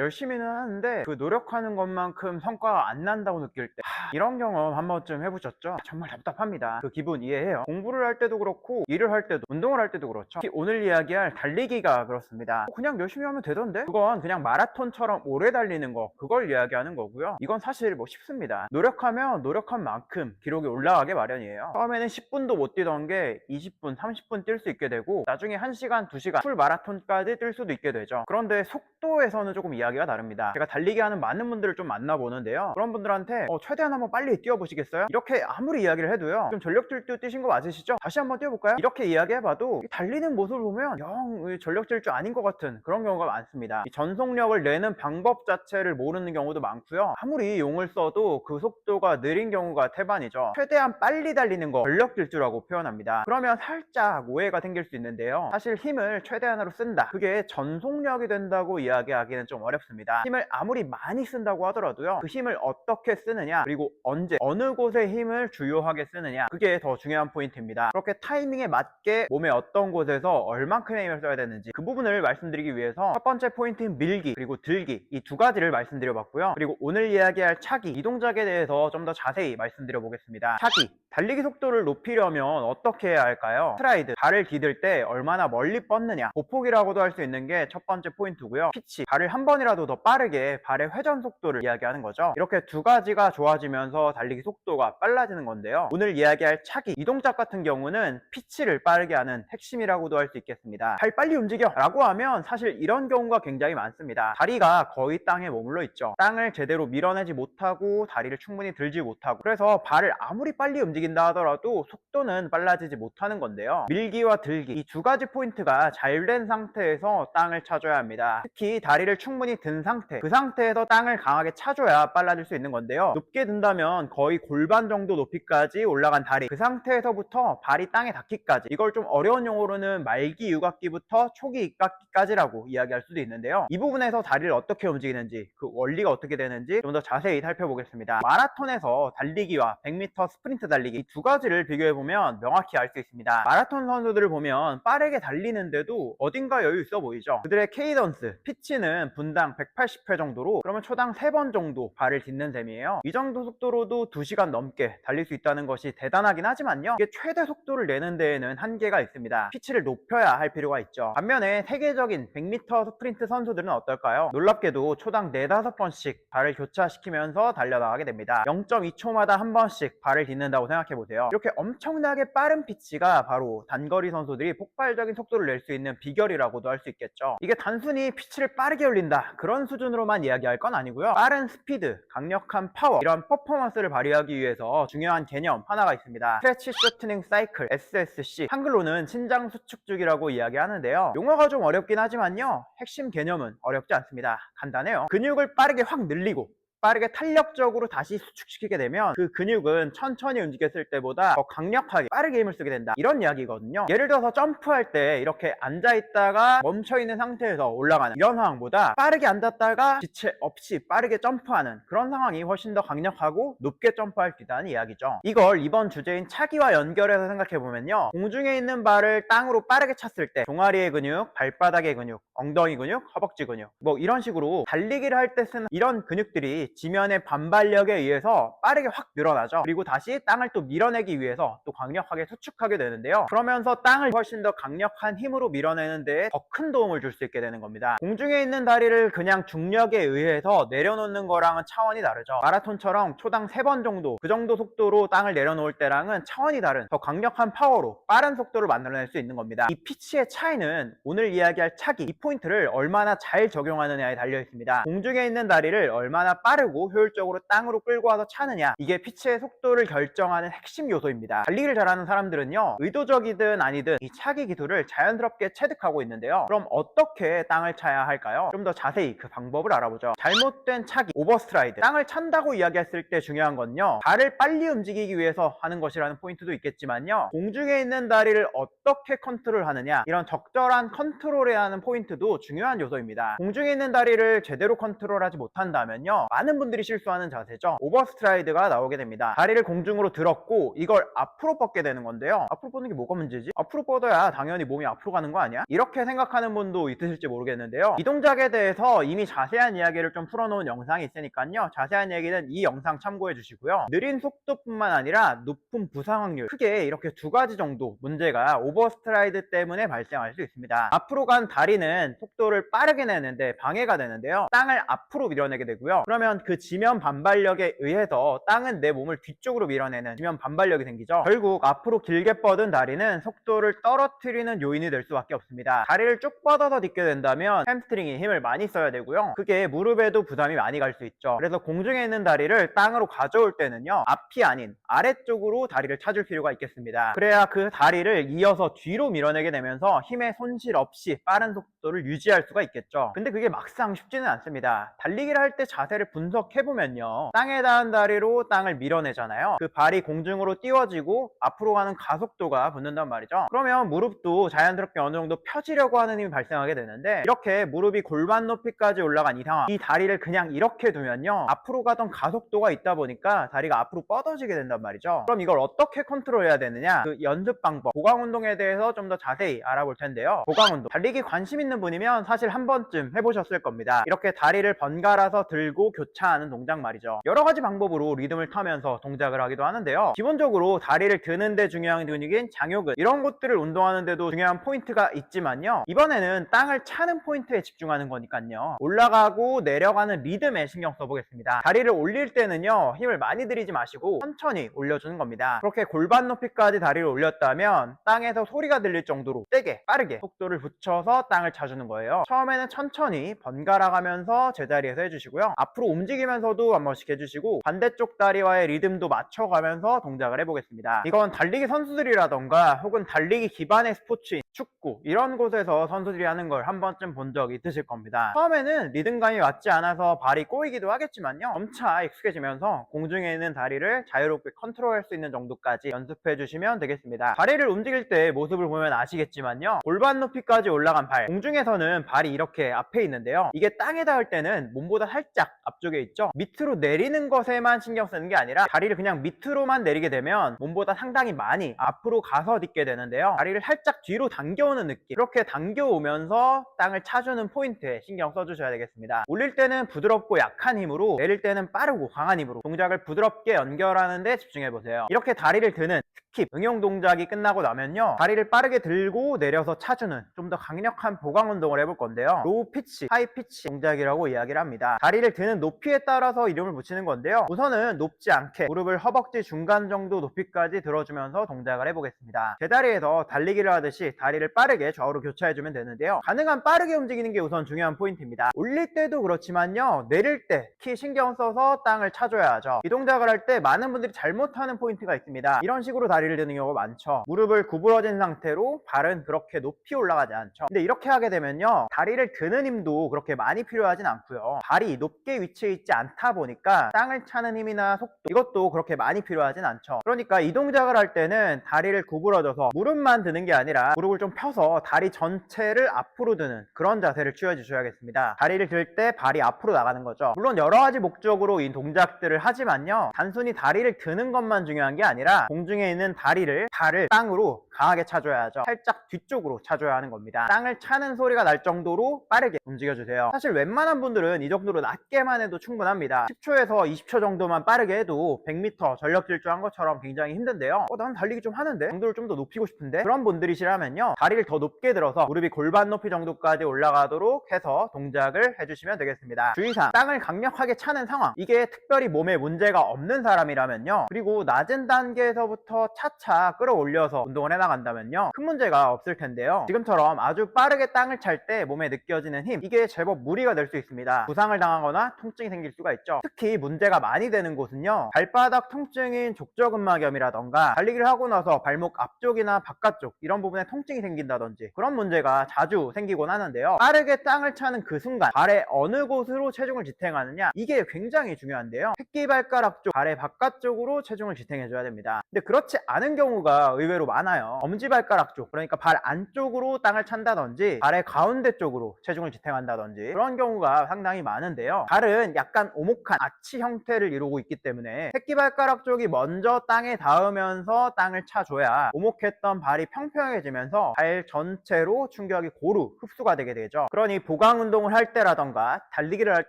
열심히는 하는데 그 노력하는 것만큼 성과가 안 난다고 느낄 때 이런 경험 한 번쯤 해보셨죠? 정말 답답합니다. 그 기분 이해해요. 공부를 할 때도 그렇고 일을 할 때도 운동을 할 때도 그렇죠. 특히 오늘 이야기할 달리기가 그렇습니다. 그냥 열심히 하면 되던데? 그건 그냥 마라톤처럼 오래 달리는 거, 그걸 이야기하는 거고요. 이건 사실 뭐 쉽습니다. 노력하면 노력한 만큼 기록이 올라가게 마련이에요. 처음에는 10분도 못 뛰던 게 20분, 30분 뛸 수 있게 되고 나중에 1시간, 2시간 풀 마라톤까지 뛸 수도 있게 되죠. 그런데 속도에서는 조금 이야기가 다릅니다. 제가 달리기 하는 많은 분들을 좀 만나보는데요. 그런 분들한테 최대한 한번 빨리 뛰어보시겠어요? 이렇게 아무리 이야기를 해도요. 좀 전력질주 뛰신 거 맞으시죠? 다시 한번 뛰어볼까요? 이렇게 이야기해봐도 달리는 모습을 보면 영 전력질주 아닌 것 같은 그런 경우가 많습니다. 이 전속력을 내는 방법 자체를 모르는 경우도 많고요. 아무리 용을 써도 그 속도가 느린 경우가 태반이죠. 최대한 빨리 달리는 거 전력질주라고 표현합니다. 그러면 살짝 오해가 생길 수 있는데요. 사실 힘을 최대한으로 쓴다, 그게 전속력이 된다고 이야기하기는 좀 어렵습니다. 힘을 아무리 많이 쓴다고 하더라도요, 그 힘을 어떻게 쓰느냐, 그리고 언제 어느 곳에 힘을 주요하게 쓰느냐, 그게 더 중요한 포인트입니다. 그렇게 타이밍에 맞게 몸의 어떤 곳에서 얼만큼의 힘을 써야 되는지 그 부분을 말씀드리기 위해서 첫 번째 포인트인 밀기 그리고 들기, 이 두 가지를 말씀드려 봤고요. 그리고 오늘 이야기할 차기, 이 동작에 대해서 좀 더 자세히 말씀드려 보겠습니다. 차기, 달리기 속도를 높이려면 어떻게 해야 할까요? 스트라이드, 발을 디딜 때 얼마나 멀리 뻗느냐, 보폭이라고도 할 수 있는 게 첫 번째 포인트고요. 피치, 발을 한 번이라도 더 빠르게 발의 회전 속도를 이야기하는 거죠. 이렇게 두 가지가 좋아지면서 달리기 속도가 빨라지는 건데요. 오늘 이야기할 차기, 이 동작 같은 경우는 피치를 빠르게 하는 핵심이라고도 할 수 있겠습니다. 발 빨리 움직여 라고 하면 사실 이런 경우가 굉장히 많습니다. 다리가 거의 땅에 머물러 있죠. 땅을 제대로 밀어내지 못하고 다리를 충분히 들지 못하고, 그래서 발을 아무리 빨리 움직인다 하더라도 속도는 빨라지지 못하는 건데요. 밀기와 들기, 이 두 가지 포인트가 잘 된 상태에서 땅을 차줘야 합니다. 특히 다리를 충분히 든 상태, 그 상태에서 땅을 강하게 차줘야 빨라질 수 있는 건데요. 높게 든다면 거의 골반 정도 높이까지 올라간 다리, 그 상태에서부터 발이 땅에 닿기까지, 이걸 좀 어려운 용어로는 말기 육각기부터 초기 입각기까지라고 이야기할 수도 있는데요. 이 부분에서 다리를 어떻게 움직이는지, 그 원리가 어떻게 되는지 좀 더 자세히 살펴보겠습니다. 마라톤에서 달리기와 100m 스프린트 달리기, 이 두 가지를 비교해보면 명확히 알 수 있습니다. 마라톤 선수들을 보면 빠르게 달리는데도 어딘가 여유 있어 보이죠. 그들의 케이던스, 피치는 분당 180회 정도로, 그러면 초당 3번 정도 발을 딛는 셈이에요. 이 정도 속도로도 2시간 넘게 달릴 수 있다는 것이 대단하긴 하지만요, 이게 최대 속도를 내는 데에는 한계가 있습니다. 피치를 높여야 할 필요가 있죠. 반면에 세계적인 100m 스프린트 선수들은 어떨까요? 놀랍게도 초당 4-5번씩 발을 교차시키면서 달려나가게 됩니다. 0.2초마다 한 번씩 발을 딛는다고 생각해보세요. 이렇게 엄청나게 빠른 피치가 바로 단거리 선수들이 폭발적인 속도를 낼 수 있는 비결이라고도 할 수 있겠죠. 이게 단순히 피치를 빠르게 올린다, 그런 수준으로만 이야기할 건 아니고요. 빠른 스피드, 강력한 파워, 이런 퍼포먼스를 발휘하기 위해서 중요한 개념 하나가 있습니다. 스트레치 쇼트닝 사이클, SSC, 한글로는 신장 수축주기라고 이야기하는데요. 용어가 좀 어렵긴 하지만요, 핵심 개념은 어렵지 않습니다. 간단해요. 근육을 빠르게 확 늘리고 빠르게 탄력적으로 다시 수축시키게 되면 그 근육은 천천히 움직였을 때보다 더 강력하게 빠르게 힘을 쓰게 된다, 이런 이야기거든요. 예를 들어서 점프할 때 이렇게 앉아있다가 멈춰있는 상태에서 올라가는 이런 상황보다 빠르게 앉았다가 지체 없이 빠르게 점프하는 그런 상황이 훨씬 더 강력하고 높게 점프할 수 있다는 이야기죠. 이걸 이번 주제인 차기와 연결해서 생각해보면요, 공중에 있는 발을 땅으로 빠르게 찼을 때 종아리의 근육, 발바닥의 근육, 엉덩이 근육, 허벅지 근육, 뭐 이런 식으로 달리기를 할 때 쓰는 이런 근육들이 지면의 반발력에 의해서 빠르게 확 늘어나죠. 그리고 다시 땅을 또 밀어내기 위해서 또 강력하게 수축하게 되는데요. 그러면서 땅을 훨씬 더 강력한 힘으로 밀어내는 데에 더 큰 도움을 줄 수 있게 되는 겁니다. 공중에 있는 다리를 그냥 중력에 의해서 내려놓는 거랑은 차원이 다르죠. 마라톤처럼 초당 3번 정도, 그 정도 속도로 땅을 내려놓을 때랑은 차원이 다른 더 강력한 파워로 빠른 속도를 만들어낼 수 있는 겁니다. 이 피치의 차이는 오늘 이야기할 차기, 이 포인트를 얼마나 잘 적용하느냐에 달려 있습니다. 공중에 있는 다리를 얼마나 빠르고 효율적으로 땅으로 끌고 와서 차느냐, 이게 피치의 속도를 결정하는 핵심 요소입니다. 달리기를 잘하는 사람들은요, 의도적이든 아니든 이 차기 기술을 자연스럽게 체득하고 있는데요. 그럼 어떻게 땅을 차야 할까요? 좀 더 자세히 그 방법을 알아보죠. 잘못된 차기, 오버스트라이드, 땅을 찬다고 이야기했을 때 중요한 건요, 발을 빨리 움직이기 위해서 하는 것이라는 포인트도 있겠지만요, 공중에 있는 다리를 어떻게 컨트롤하느냐, 이런 적절한 컨트롤에 하는 포인트도 중요한 요소입니다. 공중에 있는 다리를 제대로 컨트롤하지 못한다면요, 많은 많은 분들이 실수하는 자세죠. 오버스트라이드가 나오게 됩니다. 다리를 공중으로 들었고 이걸 앞으로 뻗게 되는 건데요. 앞으로 뻗는 게 뭐가 문제지? 앞으로 뻗어야 당연히 몸이 앞으로 가는 거 아니야? 이렇게 생각하는 분도 있으실지 모르겠는데요. 이 동작에 대해서 이미 자세한 이야기를 좀 풀어놓은 영상이 있으니까요. 자세한 얘기는 이 영상 참고해 주시고요. 느린 속도뿐만 아니라 높은 부상 확률, 크게 이렇게 두 가지 정도 문제가 오버스트라이드 때문에 발생할 수 있습니다. 앞으로 간 다리는 속도를 빠르게 내는데 방해가 되는데요. 땅을 앞으로 밀어내게 되고요. 그러면 그 지면 반발력에 의해서 땅은 내 몸을 뒤쪽으로 밀어내는 지면 반발력이 생기죠. 결국 앞으로 길게 뻗은 다리는 속도를 떨어뜨리는 요인이 될 수밖에 없습니다. 다리를 쭉 뻗어서 딛게 된다면 햄스트링이 힘을 많이 써야 되고요. 그게 무릎에도 부담이 많이 갈 수 있죠. 그래서 공중에 있는 다리를 땅으로 가져올 때는요, 앞이 아닌 아래쪽으로 다리를 찾을 필요가 있겠습니다. 그래야 그 다리를 이어서 뒤로 밀어내게 되면서 힘의 손실 없이 빠른 속도를 유지할 수가 있겠죠. 근데 그게 막상 쉽지는 않습니다. 달리기를 할 때 자세를 분석해보면요, 땅에 닿은 다리로 땅을 밀어내잖아요. 그 발이 공중으로 띄워지고 앞으로 가는 가속도가 붙는단 말이죠. 그러면 무릎도 자연스럽게 어느 정도 펴지려고 하는 힘이 발생하게 되는데, 이렇게 무릎이 골반 높이까지 올라간 이 상황, 이 다리를 그냥 이렇게 두면요, 앞으로 가던 가속도가 있다 보니까 다리가 앞으로 뻗어지게 된단 말이죠. 그럼 이걸 어떻게 컨트롤해야 되느냐, 그 연습 방법, 보강 운동에 대해서 좀 더 자세히 알아볼 텐데요. 보강 운동, 달리기 관심 있는 분이면 사실 한 번쯤 해보셨을 겁니다. 이렇게 다리를 번갈아서 들고 교차하는 동작 말이죠. 여러 가지 방법으로 리듬을 타면서 동작을 하기도 하는데요. 기본적으로 다리를 드는 데 중요한 근육인 장요근, 이런 것들을 운동하는 데도 중요한 포인트가 있지만요, 이번에는 땅을 차는 포인트에 집중하는 거니까요, 올라가고 내려가는 리듬에 신경 써보겠습니다. 다리를 올릴 때는요, 힘을 많이 들이지 마시고 천천히 올려주는 겁니다. 그렇게 골반 높이까지 다리를 올렸다면 땅에서 소리가 들릴 정도로 세게 빠르게 속도를 붙여서 땅을 차주는 거예요. 처음에는 천천히 번갈아 가면서 제자리에서 해주시고요, 앞으로 움직이면서도 한 번씩 해주시고 반대쪽 다리와의 리듬도 맞춰가면서 동작을 해보겠습니다. 이건 달리기 선수들이라던가 혹은 달리기 기반의 스포츠인 축구, 이런 곳에서 선수들이 하는 걸 한 번쯤 본 적이 있으실 겁니다. 처음에는 리듬감이 맞지 않아서 발이 꼬이기도 하겠지만요, 점차 익숙해지면서 공중에 있는 다리를 자유롭게 컨트롤할 수 있는 정도까지 연습해 주시면 되겠습니다. 다리를 움직일 때 모습을 보면 아시겠지만요, 골반 높이까지 올라간 발, 공중에서는 발이 이렇게 앞에 있는데요, 이게 땅에 닿을 때는 몸보다 살짝 앞쪽에 있죠. 밑으로 내리는 것에만 신경 쓰는 게 아니라 다리를 그냥 밑으로만 내리게 되면 몸보다 상당히 많이 앞으로 가서 딛게 되는데요, 다리를 살짝 뒤로 당겨오는 느낌, 이렇게 당겨오면서 땅을 차주는 포인트에 신경 써주셔야 되겠습니다. 올릴 때는 부드럽고 약한 힘으로, 내릴 때는 빠르고 강한 힘으로 동작을 부드럽게 연결하는 데 집중해보세요. 이렇게 다리를 드는 스킵, 응용 동작이 끝나고 나면요, 다리를 빠르게 들고 내려서 차주는 좀 더 강력한 보강 운동을 해볼 건데요, 로우 피치, 하이 피치 동작이라고 이야기를 합니다. 다리를 드는 높이에 따라서 이름을 붙이는 건데요, 우선은 높지 않게 무릎을 허벅지 중간 정도 높이까지 들어주면서 동작을 해보겠습니다. 제자리에서 달리기를 하듯이 다리를 빠르게 좌우로 교차해주면 되는데요, 가능한 빠르게 움직이는 게 우선 중요한 포인트입니다. 올릴 때도 그렇지만요, 내릴 때 특히 신경 써서 땅을 차줘야 하죠. 이 동작을 할 때 많은 분들이 잘못하는 포인트가 있습니다. 이런 식으로 다리를 드는 경우가 많죠. 무릎을 구부러진 상태로 발은 그렇게 높이 올라가지 않죠. 근데 이렇게 하게 되면요, 다리를 드는 힘도 그렇게 많이 필요하진 않고요, 발이 높게 위치해 있지 않다 보니까 땅을 차는 힘이나 속도, 이것도 그렇게 많이 필요하진 않죠. 그러니까 이 동작을 할 때는 다리를 구부러져서 무릎만 드는 게 아니라 무릎을 좀 펴서 다리 전체를 앞으로 드는 그런 자세를 취해 주셔야겠습니다. 다리를 들 때 발이 앞으로 나가는 거죠. 물론 여러 가지 목적으로 이 동작들을 하지만요, 단순히 다리를 드는 것만 중요한 게 아니라 공중에 있는 발을 땅으로 강하게 차줘야죠. 살짝 뒤쪽으로 차줘야 하는 겁니다. 땅을 차는 소리가 날 정도로 빠르게 움직여주세요. 사실 웬만한 분들은 이 정도로 낮게만 해도 충분합니다. 10초에서 20초 정도만 빠르게 해도 100m 전력 질주한 것처럼 굉장히 힘든데요, 난 달리기 좀 하는데 강도를 좀 더 높이고 싶은데, 그런 분들이시라면요, 다리를 더 높게 들어서 무릎이 골반 높이 정도까지 올라가도록 해서 동작을 해주시면 되겠습니다. 주의사항, 땅을 강력하게 차는 상황, 이게 특별히 몸에 문제가 없는 사람이라면요, 그리고 낮은 단계에서부터 차차 끌어올려서 운동을 해나간다면요, 큰 문제가 없을 텐데요, 지금처럼 아주 빠르게 땅을 찰 때 몸에 느껴지는 힘, 이게 제법 무리가 될 수 있습니다. 부상을 당하거나 통증이 생길 수가 있죠. 특히 문제가 많이 되는 곳은요, 발바닥 통증인 족저근막염이라던가 달리기를 하고 나서 발목 앞쪽이나 바깥쪽 이런 부분에 통증이 생긴다든지 그런 문제가 자주 생기곤 하는데요, 빠르게 땅을 차는 그 순간 발의 어느 곳으로 체중을 지탱하느냐, 이게 굉장히 중요한데요, 새끼발가락 쪽, 발의 바깥쪽으로 체중을 지탱해줘야 됩니다. 근데 그렇지 않은 경우가 의외로 많아요. 엄지발가락 쪽, 그러니까 발 안쪽으로 땅을 찬다든지 발의 가운데 쪽으로 체중을 지탱한다든지 그런 경우가 상당히 많은데요, 발은 약간 오목한 아치 형태를 이루고 있기 때문에 새끼발가락 쪽이 먼저 땅에 닿으면서 땅을 차줘야 오목했던 발이 평평해지면서 발 전체로 충격이 고루 흡수가 되게 되죠. 그러니 보강 운동을 할 때라던가 달리기를 할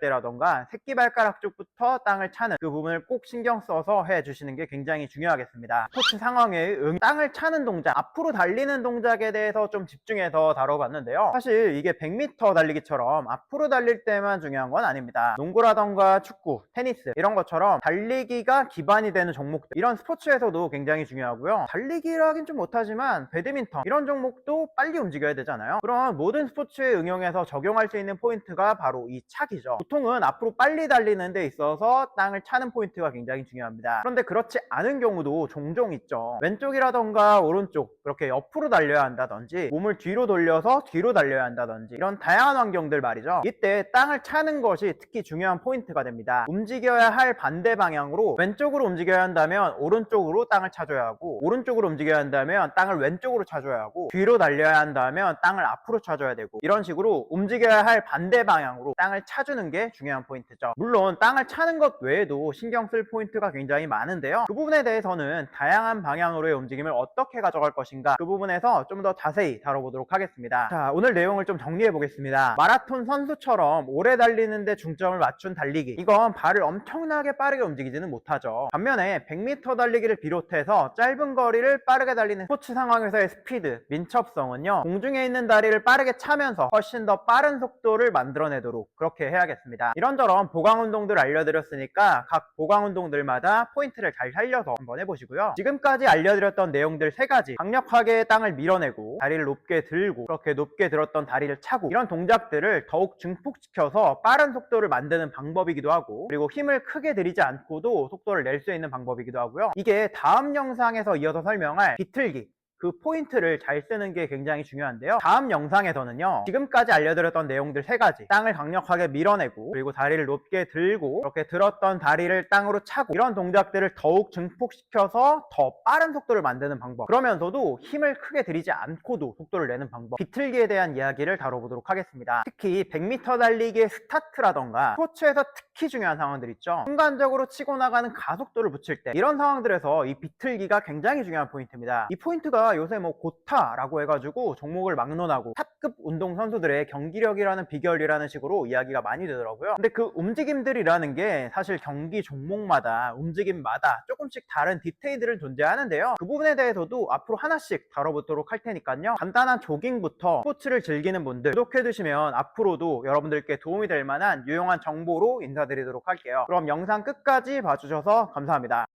때라던가 새끼발가락 쪽부터 땅을 차는 그 부분을 꼭 신경 써서 해주시는 게 굉장히 중요하겠습니다. 스포츠 상황에 땅을 차는 동작, 앞으로 달리는 동작에 대해서 좀 집중해서 다뤄봤는데요. 사실 이게 100m 달리기처럼 앞으로 달릴 때만 중요한 건 아닙니다. 농구라던가 축구, 테니스 이런 것처럼 달리기가 기반이 되는 종목들, 이런 스포츠에서도 굉장히 중요하고요. 달리기를 하긴 좀 못하지만 배드민턴 이런 종목도 빨리 움직여야 되잖아요. 그럼 모든 스포츠에 응용해서 적용할 수 있는 포인트가 바로 이 차기죠. 보통은 앞으로 빨리 달리는 데 있어서 땅을 차는 포인트가 굉장히 중요합니다. 그런데 그렇지 않은 경우도 종종 있죠. 왼쪽이라던가 오른쪽 그렇게 옆으로 달려야 한다든지 몸을 뒤로 돌려서 뒤로 달려야 한다든지 이런 다양한 환경들 말이죠. 이때 땅을 차는 것이 특히 중요한 포인트가 됩니다. 움직여야 할 반대 방향으로 왼쪽으로 움직여야 한다면 오른쪽으로 땅을 차줘야 하고, 오른쪽으로 움직여야 한다면 땅을 왼쪽으로 차줘야 하고, 뒤로 달려야 한다면 땅을 앞으로 차줘야 되고, 이런 식으로 움직여야 할 반대 방향으로 땅을 차주는 게 중요한 포인트죠. 물론 땅을 차는 것 외에도 신경 쓸 포인트가 굉장히 많은데요. 그 부분에 대해서는 다양한 방향으로의 움직임을 어떻게 가져갈 것인가, 그 부분에서 좀 더 자세히 다뤄보도록 하겠습니다. 자, 오늘 내용을 좀 정리해 보겠습니다. 마라톤 선수처럼 오래 달리는데 중점을 맞춘 달리기, 이건 발을 엄청나게 빠르게 움직이지는 못하죠. 반면에 100m 달리기를 비롯해서 짧은 거리를 빠르게 달리는 스포츠 상황에서의 스피드, 민첩성은요, 공중에 있는 다리를 빠르게 차면서 훨씬 더 빠른 속도를 만들어내도록 그렇게 해야겠습니다. 이런저런 보강 운동들 알려드렸으니까 각 보강 운동들마다 포인트를 잘 살려서 한번 해보시고요. 지금까지 알려드렸던 내용들 3가지, 강력하게 땅을 밀어내고 다리를 높게 들고, 그렇게 높게 들었던 다리를 차고, 이런 동작들을 더욱 증폭시켜서 빠른 속도를 만드는 방법이기도 하고, 그리고 힘을 크게 들이지 않고도 속도를 낼 수 있는 방법이기도 하고요. 이게 다음 영상에서 이어서 설명할 비틀기, 그 포인트를 잘 쓰는 게 굉장히 중요한데요. 다음 영상에서는요, 지금까지 알려드렸던 내용들 3가지, 땅을 강력하게 밀어내고, 그리고 다리를 높게 들고, 그렇게 들었던 다리를 땅으로 차고, 이런 동작들을 더욱 증폭시켜서 더 빠른 속도를 만드는 방법, 그러면서도 힘을 크게 들이지 않고도 속도를 내는 방법, 비틀기에 대한 이야기를 다뤄보도록 하겠습니다. 특히 100m 달리기의 스타트라던가 스포츠에서 특히 중요한 상황들 있죠. 순간적으로 치고 나가는 가속도를 붙일 때, 이런 상황들에서 이 비틀기가 굉장히 중요한 포인트입니다. 이 포인트가 요새 뭐 고타라고 해가지고 종목을 막론하고 탑급 운동 선수들의 경기력이라는 비결이라는 식으로 이야기가 많이 되더라고요. 근데 그 움직임들이라는 게 사실 경기 종목마다 움직임마다 조금씩 다른 디테일들은 존재하는데요. 그 부분에 대해서도 앞으로 하나씩 다뤄보도록 할 테니까요. 간단한 조깅부터 스포츠를 즐기는 분들 구독해두시면 앞으로도 여러분들께 도움이 될 만한 유용한 정보로 인사드리도록 할게요. 그럼 영상 끝까지 봐주셔서 감사합니다.